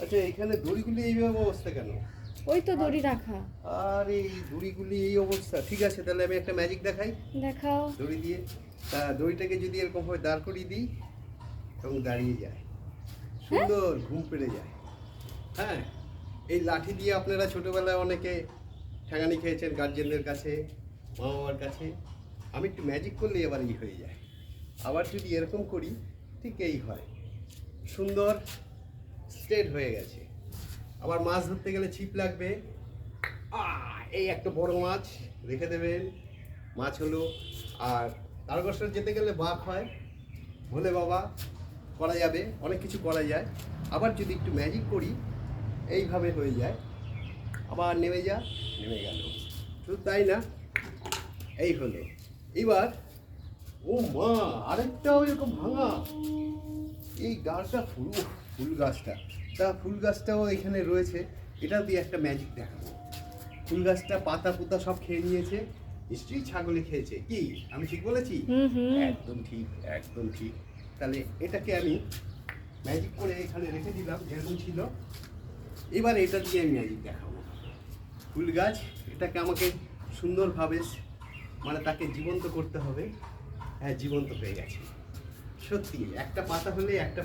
আচ্ছা, এখানে দড়িগুলি এইভাবে অবস্থা কেন? ওই তো দড়ি রাখা। আর এই দড়িগুলি এই অবস্থা, ঠিক আছে, তাহলে আমি একটা ম্যাজিক দেখাই দেখাও। দড়ি দিয়ে। তা দড়িটাকে যদি এরকম ভাবে দাঁড় করিয়ে দিই এবং দাঁড়িয়ে যায়, সুন্দর ঘুম পেড়ে যায়। হ্যাঁ, এই লাঠি দিয়ে আপনারা ছোটবেলায় অনেকে ঠ্যাঙানি খেয়েছেন গার্জেনদের কাছে, মা বাবার কাছে। আমি একটু ম্যাজিক করলে এবার এই হয়ে যায়। আবার যদি এরকম করি, ঠিক এই হয়, সুন্দর স্ট্রেট হয়ে গেছে। আবার মাছ ধরতে গেলে ছিপ লাগবে, এই একটা বড় মাছ রেখে দেবেন, মাছ হলো। আর তারকেশ্বর যেতে গেলে বাঘ হয়, ভোলে বাবা করা যাবে, অনেক কিছু করা যায়। আবার যদি একটু ম্যাজিক করি, এইভাবে হয়ে যায়, আবার নেমে গেল। শুধু তাই না, এই হলো। এবার ও মা, আরেকটাও এরকম ভাঙা, এই গাছটা ফুল গাছটা, তা ফুল গাছটাও এখানে রয়েছে। এটা দিয়ে একটা ম্যাজিক দেখাবো। ফুল গাছটা পাতা পুতা সব খেয়ে নিয়েছে, নিশ্চয়ই ছাগলে খেয়েছে। কি আমি ঠিক বলেছি? একদম ঠিক, একদম ঠিক। তাহলে এটাকে আমি ম্যাজিক করে এখানে রেখে দিলাম যেরকম ছিল। এবার এটা দিয়ে আমি ম্যাজিক দেখাবো। ফুল গাছ, এটাকে আমাকে সুন্দরভাবে মানে তাকে জীবন্ত করতে হবে। হ্যাঁ, জীবন্ত হয়ে গেছে সত্যি। একটা পাতা হলে একটা